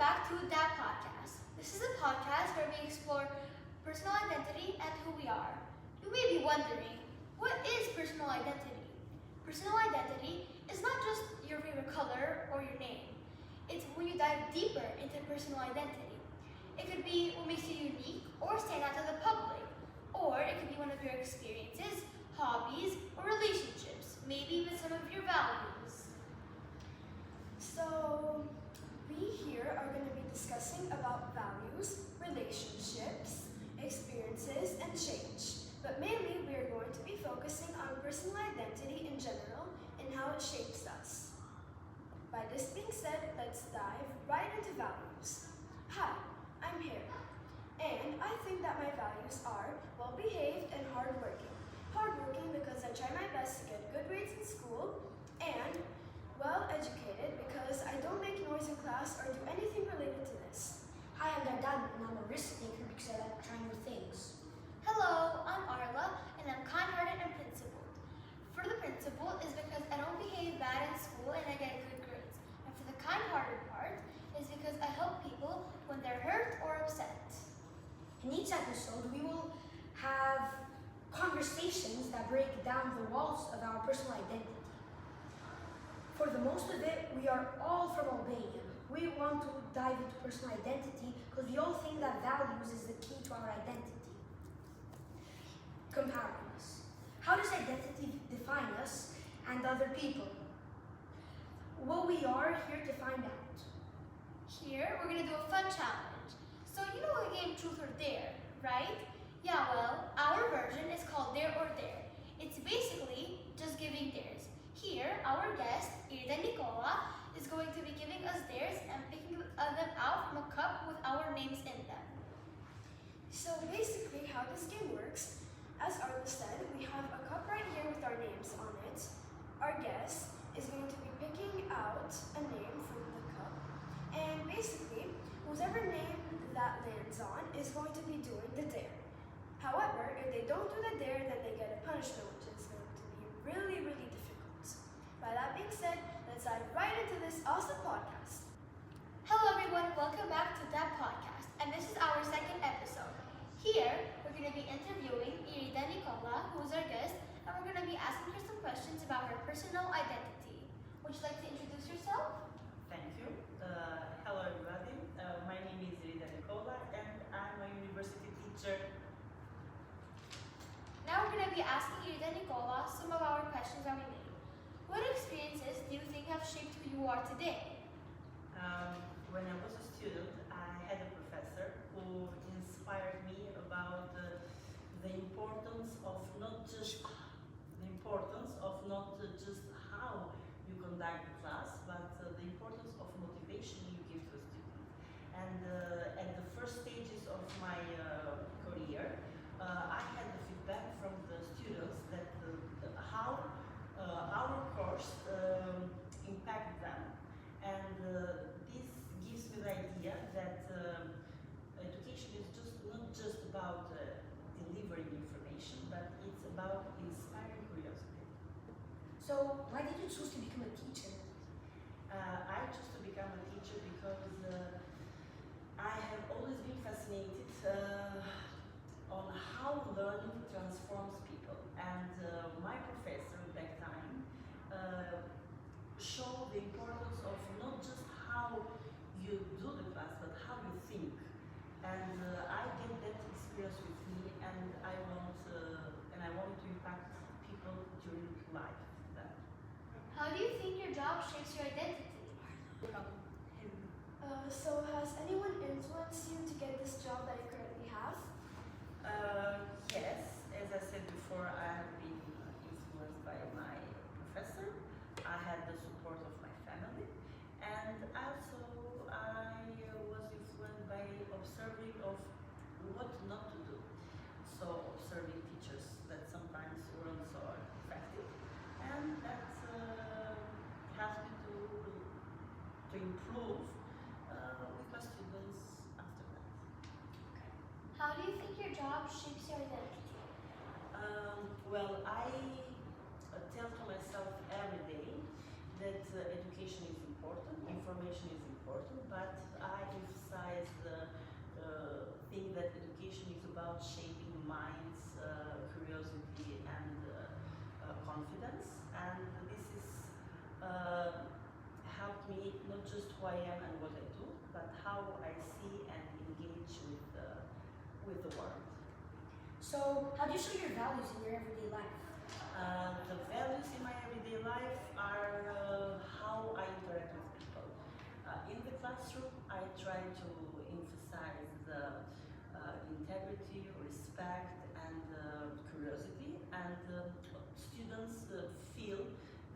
back to That Podcast. This is a podcast where we explore personal identity and who we are. You may be wondering, what is personal identity? Personal identity is not just your favorite color or your name. It's when you dive deeper into personal identity. It could be what makes you unique or stand out to the public. Or it could be one of your experiences, hobbies, or relationships, maybe even some of your values. So, we here are going to be discussing about values, relationships, experiences, and change. But mainly, we are going to be focusing on personal identity in general and how it shapes us. By this being said, let's dive right into values. Hi, I'm Hera, and I think that my values are well-behaved and hardworking. Hardworking because I try my best to get good grades in school, and well-educated because I don't make noise in class or do anything related to this. Hi, I'm Dardan, and I'm a risk taker because I like trying new things. Hello, I'm Arla, and I'm kind-hearted and principled. For the principle is because I don't behave bad in school and I get good grades. And for the kind-hearted part is because I help people when they're hurt or upset. In each episode, we will have conversations that break down the walls of our personal identity. For the most of it, we are all from Albania. We want to dive into personal identity because we all think that values is the key to our identity. Comparing us. How does identity define us and other people? Well, we are here to find out. Here, we're gonna do a fun challenge. So you know the game Truth or Dare, right? Yeah, well, our version is called Dare or Dare. It's basically just giving dares. Here, our guest, Irida Nicola, is going to be giving us dares and picking them out from a cup with our names in them. So basically how this game works, as Arla said, we have a cup right here with our names on it. Our guest is going to be picking out a name from the cup, and basically, whoever name that lands on is going to be doing the dare. However, if they don't do the dare, then they get a punishment, which is going to be really, really difficult. By that being said, let's dive right into this awesome podcast. Hello everyone, welcome back to That Podcast, and this is our second episode. Here, we're going to be interviewing Irida Nicola, who's our guest, and we're going to be asking her some questions about her personal identity. Would you like to introduce yourself? Thank you. Hello everybody. My name is Irida Nicola and I'm a university teacher. Now we're going to be asking Irida Nicola some of our questions that we made. What experiences do you think have shaped who you are today? When I was a student, I had a professor who inspired me about the importance of not just how you conduct the class, but the importance of motivation you give to a student. And at the first stages of my career, I had the feedback from the students that how our course impacted them. And this gives me the idea that education is not just about delivering information, but it's about inspiring curiosity. So, why did you choose to become a teacher? I chose to become a teacher because I have always been fascinated on how learning transforms people. And my professor back time showed the importance of not just how you do the class, but how you think. And I get that experience with me, and I want to impact people during life. How do you think your job shapes your identity? So has anyone influenced you to get this job that you currently have? Yes, as I said before, I have been influenced by my professor. I had the support of my family, and also I was influenced by observing of what not to do. So observing teachers that sometimes weren't so effective, and that helped me to improve with my students after that. How do you think your job shapes your identity? Well, I tell to myself every day that education is important, information is important, but I shaping minds, curiosity, and confidence. And this is helped me not just who I am and what I do, but how I see and engage with the world. So, how do you show your values in your everyday life? The values in my everyday life are how I interact with people. In the classroom, I try to emphasize the integrity, respect, and curiosity, and students feel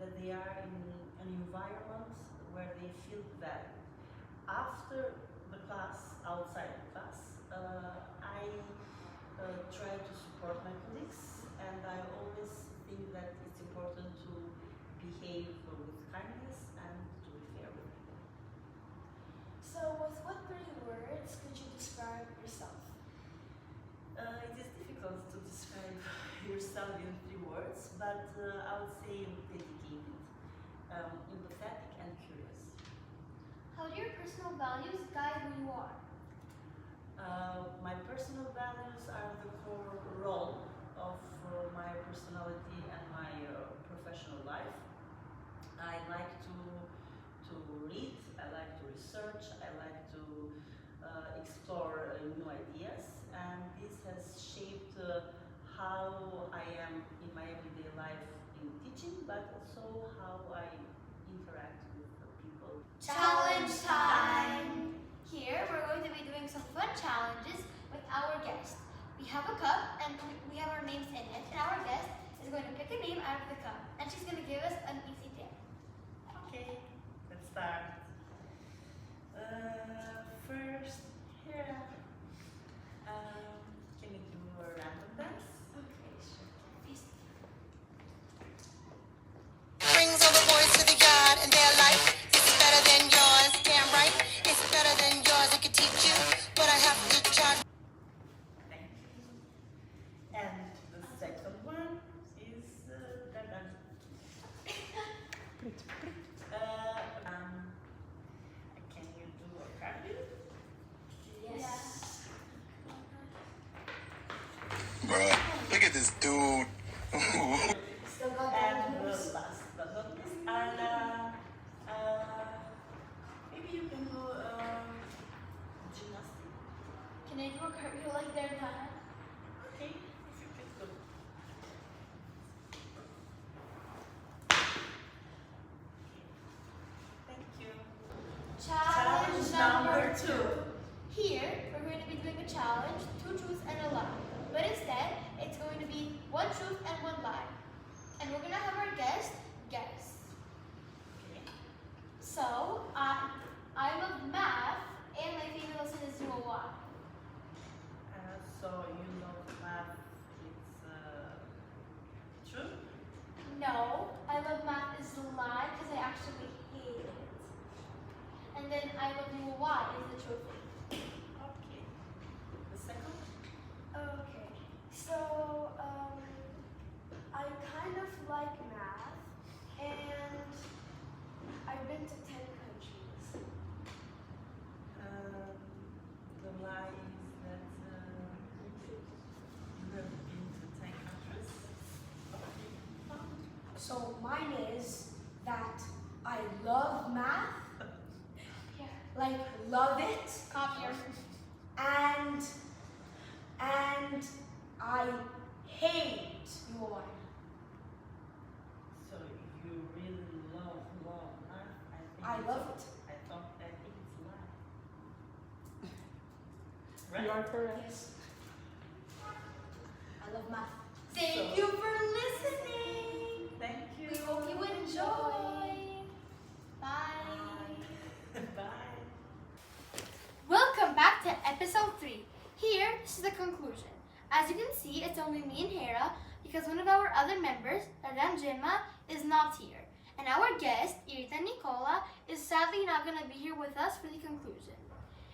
that they are in an environment where they feel valued. After the class, outside the class, I try to support my colleagues, and I always think that it's important to behave with kindness and to be fair with people. So, with what three words could you describe yourself? It is difficult to describe yourself in 3 words, but I would say dedicated, empathetic, and curious. How do your personal values guide who you are? My personal values are the core role of my personality and my professional life. I like to read, I like to research, I like to explore new ideas, and this has shaped how I am in my everyday life in teaching, but also how I interact with the people. Challenge time! Here we're going to be doing some fun challenges with our guest. We have a cup and we have our names in it, and our guest is going to pick a name out of the cup, and she's going to give us an easy tip. Okay, let's start. First, Hera. Can you do a random dance? Okay, sure. Brings all the boys to the yard and their life is better than yours. Damn right, it's better than yours. I could teach you, but I have to charge. Thank you. And the second one is Dardan. Can you do a cardio? Yes. Bruh, look at this dude. Still got And that moves. last but not least, Arla. Maybe you can do gymnastics. Can I do a cartwheel like Dardan? Okay, if you can do. Thank you. Challenge number 2. Here, we're going to be doing a challenge, 2 truths and a lie. But instead, it's going to be 1 truth and 1 lie. And we're going to have our guest guess. Okay. So, I love math, and my favorite lesson is dual Y. So you know math, it's true? No, I love math is a lie because I actually hate it. And then I love dual Y is the truth. Okay. The second? Okay, so I kind of like math, and I've been to 10 countries. The lie is that you have been to 10 countries. Okay. So, mine is that I love math, Yeah. like love it, Copier. and I hate UI. So you really love math? I love it. I think it's a lie. You Right? are correct. Yes. I love math. Thank you for listening. Thank you. We hope you enjoy. Bye. Bye. Welcome back to episode 3. Here, this is the conclusion. As you can see, it's only me and Hera because one of our other members, Dardan, is not here. And our guest, Irita Nicola, is sadly not going to be here with us for the conclusion.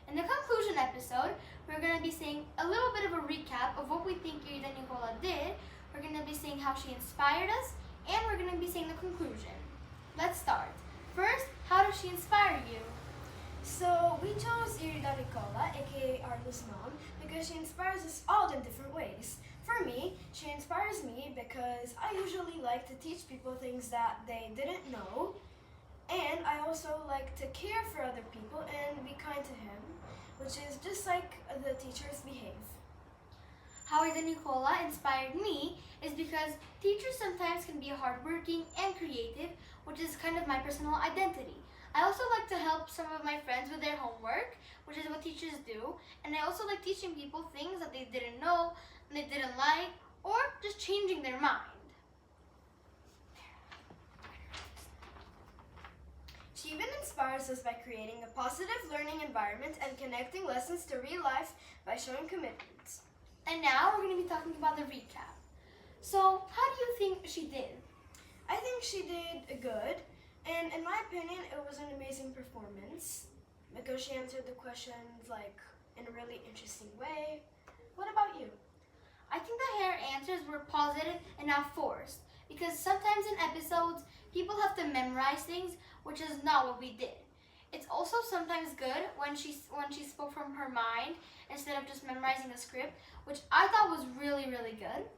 In the conclusion episode, we're going to be saying a little bit of a recap of what we think Irita Nicola did. We're going to be saying how she inspired us, and we're going to be saying the conclusion. Let's start. First, how does she inspire you? So we chose Irida Ida Nicola, aka Arla's mom, because she inspires us all in different ways. For me, she inspires me because I usually like to teach people things that they didn't know, and I also like to care for other people and be kind to him, which is just like the teachers behave. How Ida Nicola inspired me is because teachers sometimes can be hardworking and creative, which is kind of my personal identity. I also like to help some of my friends with their homework, which is what teachers do, and I also like teaching people things that they didn't know, and they didn't like, or just changing their mind. She even inspires us by creating a positive learning environment and connecting lessons to real life by showing commitment. And now we're going to be talking about the recap. So, how do you think she did? I think she did good, and in my opinion, it was an amazing performance because she answered the questions like in a really interesting way. What about you? I think the Hera answers were positive and not forced, because sometimes in episodes, people have to memorize things, which is not what we did. It's also sometimes good when she spoke from her mind instead of just memorizing a script, which I thought was really, really good.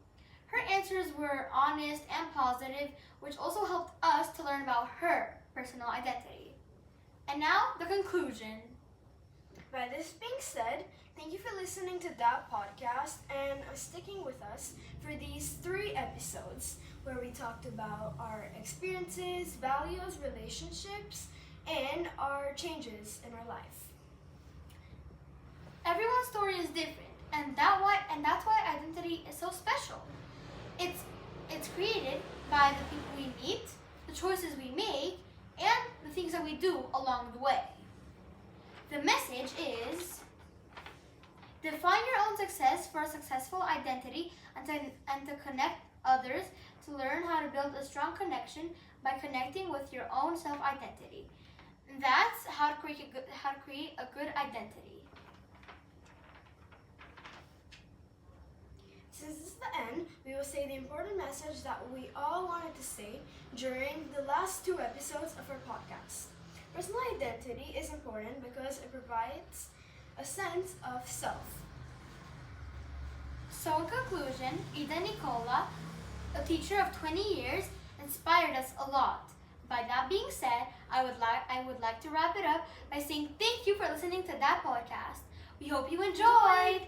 Her answers were honest and positive, which also helped us to learn about her personal identity. And now, the conclusion. By this being said, thank you for listening to that podcast and sticking with us for these 3 episodes where we talked about our experiences, values, relationships, and our changes in our life. Everyone's story is different, and that's why identity is so special. It's created by the people we meet, the choices we make, and the things that we do along the way. The message is: define your own success for a successful identity and to connect others to learn how to build a strong connection by connecting with your own self-identity. That's how to create a good identity. Since this is the end, we will say the important message that we all wanted to say during the last 2 episodes of our podcast. Personal identity is important because it provides a sense of self. So in conclusion, Ida Nicola, a teacher of 20 years, inspired us a lot. By that being said, I would like to wrap it up by saying thank you for listening to that podcast. We hope you enjoyed!